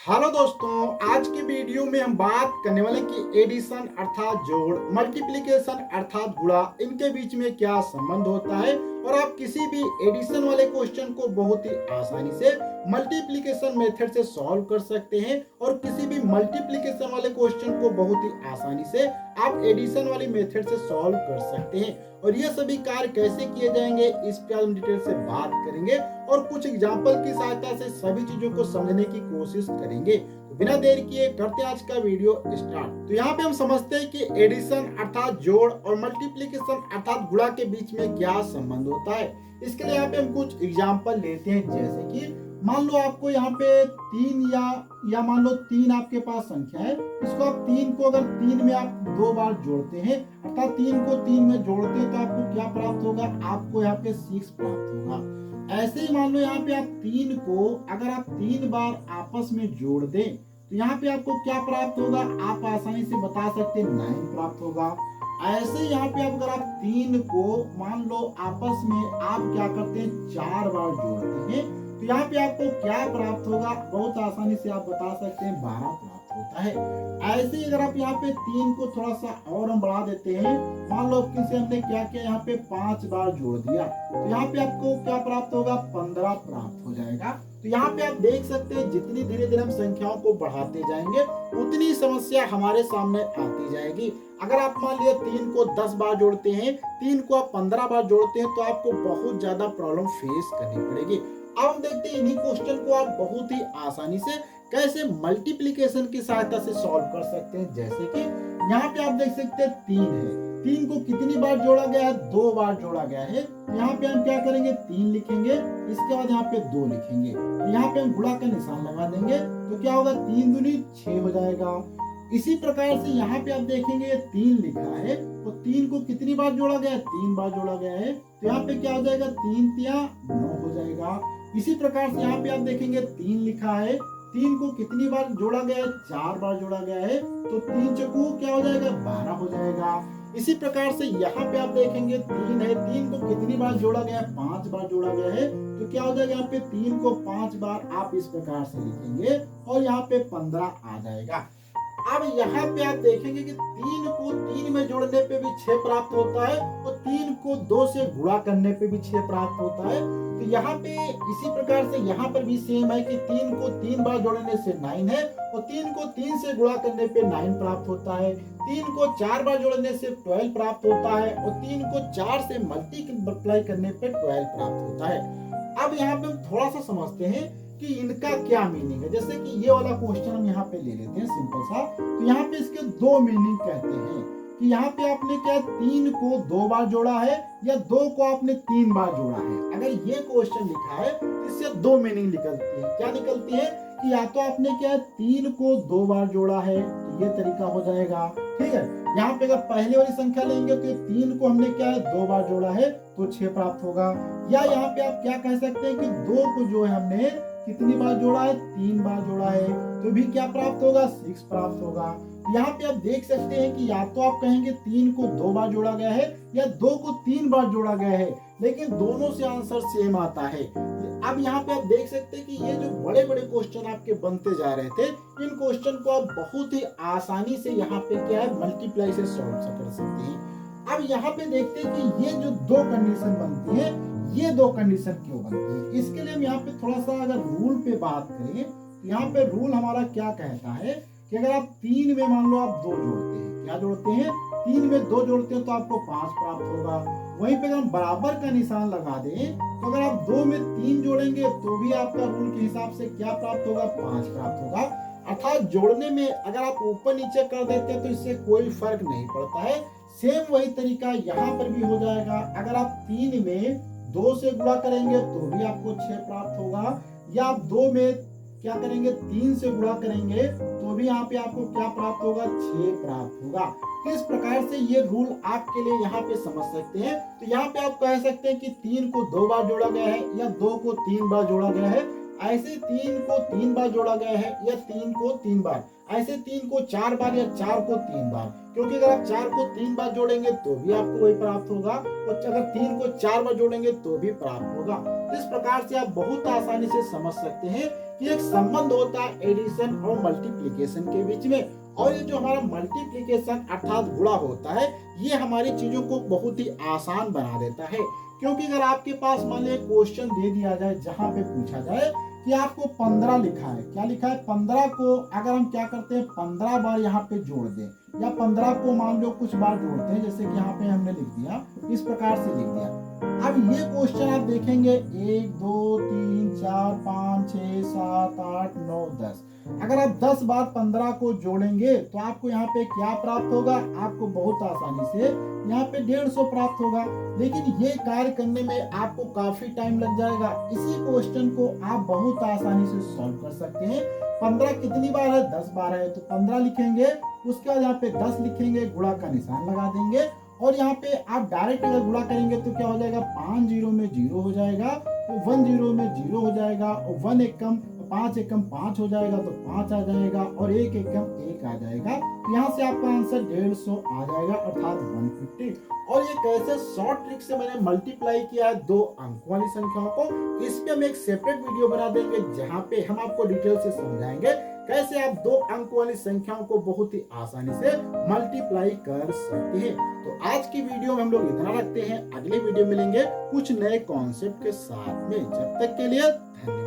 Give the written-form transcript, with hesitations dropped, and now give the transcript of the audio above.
Hello दोस्तों, आज की वीडियो में हम बात करने वाले कि एडिशन अर्थात जोड़, मल्टीप्लिकेशन अर्थात गुणा, इनके बीच में क्या संबंध होता है और आप किसी भी एडिशन वाले क्वेश्चन को बहुत ही आसानी से मल्टीप्लिकेशन मेथड से सॉल्व कर सकते हैं और किसी भी मल्टीप्लिकेशन वाले क्वेश्चन को बहुत ही आसानी से आप एडिशन वाली मेथड से सॉल्व कर सकते हैं। और ये सभी कार्य कैसे किए जाएंगे इस पर हम डिटेल से बात करेंगे और कुछ एग्जाम्पल की सहायता से सभी चीजों को समझने की कोशिश करेंगे। तो बिना देर किए करते हैं आज का वीडियो स्टार्ट। तो यहाँ पे हम समझते हैं कि एडिशन अर्थात जोड़ और मल्टीप्लिकेशन अर्थात गुणा के बीच में क्या संबंध होता है। इसके लिए यहाँ पे हम कुछ एग्जाम्पल लेते हैं, जैसे कि मान लो आपको यहाँ पे तीन या मान लो तीन आपके पास संख्या है। इसको आप तीन को अगर तीन में आप दो बार जोड़ते हैं अर्थात तीन को तीन में जोड़ते हैं तो आपको क्या प्राप्त होगा, आपको यहाँ पे 6 प्राप्त होगा। ऐसे ही मान लो यहाँ पे आप तीन को अगर आप तीन बार आपस में जोड़ दें तो यहाँ पे आपको क्या प्राप्त होगा, आप आसानी से बता सकते हैं 9 प्राप्त होगा। ऐसे यहाँ पे अगर आप तीन को मान लो आपस में आप क्या करते हैं 4 बार जोड़ते हैं तो यहाँ पे आपको क्या प्राप्त होगा, बहुत आसानी से आप बता सकते हैं 12 प्राप्त होता है। ऐसे ही अगर आप यहाँ पे तीन को थोड़ा सा और हम बढ़ा देते हैं, मान लो किसी हमने क्या किया यहाँ पे 5 बार जोड़ दिया तो यहाँ पे आपको क्या प्राप्त होगा, 15 प्राप्त हो जाएगा। तो यहाँ पे आप देख सकते हैं जितनी धीरे धीरे हम संख्याओं को बढ़ाते जाएंगे उतनी समस्या हमारे सामने आती जाएगी। अगर आप मान लिया तीन को 10 बार जोड़ते हैं, तीन को आप 15 बार जोड़ते हैं तो आपको बहुत ज्यादा प्रॉब्लम फेस करनी पड़ेगी। अब हम देखते हैं इन्हीं क्वेश्चन को आप बहुत ही आसानी से कैसे मल्टीप्लिकेशन की सहायता से सॉल्व कर सकते हैं। जैसे कि यहाँ पे आप देख सकते हैं तीन है, तीन को कितनी बार जोड़ा गया है, 2 बार जोड़ा गया है। यहाँ पे हम क्या करेंगे, 3 लिखेंगे, इसके बाद यहाँ पे 2 लिखेंगे, यहाँ पे हम गुणा का निशान लगा देंगे तो क्या होगा, 3 दूनी 6 हो जाएगा। इसी प्रकार से यहाँ पे आप देखेंगे ये 3 लिखा है तो 3 को कितनी बार जोड़ा गया है, 3 बार जोड़ा गया है तो यहाँ पे क्या हो जाएगा, 3 तिया 9 हो जाएगा। इसी प्रकार से यहाँ पे आप देखेंगे 3 लिखा है, 3 को कितनी बार जोड़ा गया है, 4 बार जोड़ा गया है तो 3 चौको क्या हो जाएगा, 12 हो जाएगा। इसी प्रकार से यहाँ पे आप देखेंगे 3 है, 3 को कितनी बार जोड़ा गया है, 5 बार जोड़ा गया है तो क्या हो जाएगा, यहाँ पे 3 को 5 बार आप इस प्रकार से लिखेंगे और यहाँ पे 15 आ जाएगा। अब यहाँ पे आप देखेंगे कि 3 को 3 में जोड़ने पे भी 6 प्राप्त होता है और 3 को 2 से गुणा करने पे भी 6 प्राप्त होता है। तो यहाँ पे इसी प्रकार से यहाँ पर भी सेम है कि 3 को 3 बार जोड़ने से 9 है और 3 को 3 से गुणा करने पे 9 प्राप्त होता है। 3 को 4 बार जोड़ने से 12 प्राप्त होता है और 3 को 4 से मल्टीप्लाई करने पे 12 प्राप्त होता है। अब यहाँ पे हम थोड़ा सा समझते हैं कि इनका क्या मीनिंग है। जैसे कि ये वाला क्वेश्चन हम यहाँ पे ले लेते हैं सिंपल सा, तो यहाँ पे इसके 2 मीनिंग कहते हैं कि यहाँ पे आपने क्या 3 को 2 बार जोड़ा है या 2 को आपने 3 बार जोड़ा है। अगर ये क्वेश्चन लिखा है तो इससे 2 मीनिंग निकलती है। क्या निकलती है कि या तो आपने क्या 3 को 2 बार जोड़ा है तो ये तरीका हो जाएगा, ठीक है। यहाँ पे अगर पहले वाली संख्या लेंगे तो 3 को हमने क्या है 2 बार जोड़ा है तो 6 प्राप्त होगा। या यहाँ पे आप क्या कह सकते हैं कि 2 को जो है हमने कितनी बार जोड़ा है, 3 बार जोड़ा है तो भी क्या प्राप्त होगा, 6 प्राप्त होगा। यहाँ पे आप देख सकते हैं कि या तो आप कहेंगे 3 को 2 बार जोड़ा गया है या 2 को 3 बार जोड़ा गया है, लेकिन दोनों से आंसर सेम आता है। अब यहाँ पे आप देख सकते हैं कि ये जो बड़े बड़े क्वेश्चन आपके बनते जा रहे थे, इन क्वेश्चन को आप बहुत ही आसानी से यहाँ पे क्या है मल्टीप्लाई से सॉल्व कर सकते हैं। अब यहाँ पे देखते हैं कि ये जो 2 कंडीशन बनती है, ये 2 कंडीशन क्यों बनती है। इसके लिए हम यहाँ पे थोड़ा सा अगर रूल पे बात करें तो यहाँ पे रूल हमारा क्या कहता है कि अगर आप 3 में मान लो आप 2 जोड़ते हैं, क्या जोड़ते हैं, 3 में 2 जोड़ते हैं तो आपको 5 प्राप्त होगा। वहीं पे अगर हम बराबर का निशान लगा दें तो अगर आप 2 में 3 जोड़ेंगे तो भी आपका रूल के हिसाब से क्या प्राप्त होगा, 5 प्राप्त होगा। अर्थात जोड़ने में अगर आप ऊपर नीचे कर देते हैं तो इससे कोई फर्क नहीं पड़ता है। सेम वही तरीका यहाँ पर भी हो जाएगा। अगर आप 3 में 2 से गुणा करेंगे तो भी आपको 6 प्राप्त होगा, या आप 2 में क्या करेंगे 3 से गुणा करेंगे तो भी यहाँ पे आपको क्या प्राप्त होगा, 6 प्राप्त होगा। इस प्रकार से ये रूल आपके लिए यहाँ पे समझ सकते हैं। तो यहाँ पे आप कह सकते हैं कि 3 को 2 बार जोड़ा गया है या 2 को 3 बार जोड़ा गया है। ऐसे 3 को 3 बार जोड़ा गया है या 3 को 3 बार, ऐसे 3 को 4 बार या 4 को 3 बार, क्योंकि अगर आप 4 को 3 बार जोड़ेंगे तो भी आपको वही प्राप्त होगा और अगर 3 को 4 बार जोड़ेंगे तो भी प्राप्त होगा। इस प्रकार से आप बहुत आसानी से समझ सकते हैं कि एक संबंध होता है एडिशन और मल्टीप्लिकेशन के बीच में। और ये जो हमारा मल्टीप्लिकेशन अर्थात गुणा होता है, ये हमारी चीजों को बहुत ही आसान बना देता है। क्योंकि अगर आपके पास मान लीजिए क्वेश्चन दे दिया जाए जहां पे पूछा जाए कि आपको 15 लिखा है, क्या लिखा है 15 को अगर हम क्या करते हैं 15 बार यहाँ पे जोड़ दें, या 15 को मान लो कुछ बार जोड़ते हैं, जैसे कि यहाँ पे हमने लिख दिया, इस प्रकार से लिख दिया। अब ये क्वेश्चन आप देखेंगे 1 2 3 4 5 6 7 8 9 10, अगर आप 10 बार 15 को जोड़ेंगे तो आपको यहाँ पे क्या प्राप्त होगा, आपको बहुत आसानी से यहाँ पे 150 प्राप्त होगा। लेकिन ये कार्य करने में आपको काफी टाइम लग जाएगा। इसी क्वेश्चन को आप बहुत आसानी से सॉल्व कर सकते हैं। 15 कितनी बार है, 10 बार है, तो 15 लिखेंगे, उसके बाद यहाँ पे 10 लिखेंगे, गुणा का निशान लगा देंगे, और यहाँ पे आप डायरेक्ट अगर गुणा करेंगे तो क्या हो जाएगा, 5 जीरो में 0 हो जाएगा, तो 1 जीरो में 0 हो जाएगा, और 1 एकम 5 एकम 5 हो जाएगा, तो 5 आ जाएगा, और 1 एकम 1 आ जाएगा। यहाँ से आपका आंसर 150 आ जाएगा अर्थात 150। और ये कैसे शॉर्ट ट्रिक से मैंने मल्टीप्लाई किया है 2 अंक वाली संख्याओं को, इस पे हम एक सेपरेट वीडियो बना देंगे जहाँ पे हम आपको डिटेल से समझाएंगे कैसे आप 2 अंक वाली संख्याओं को बहुत ही आसानी से मल्टीप्लाई कर सकते हैं। तो आज की वीडियो में हम लोग इतना रखते हैं, अगले वीडियो मिलेंगे कुछ नए कॉन्सेप्ट के साथ में। जब तक के लिए धन्यवाद।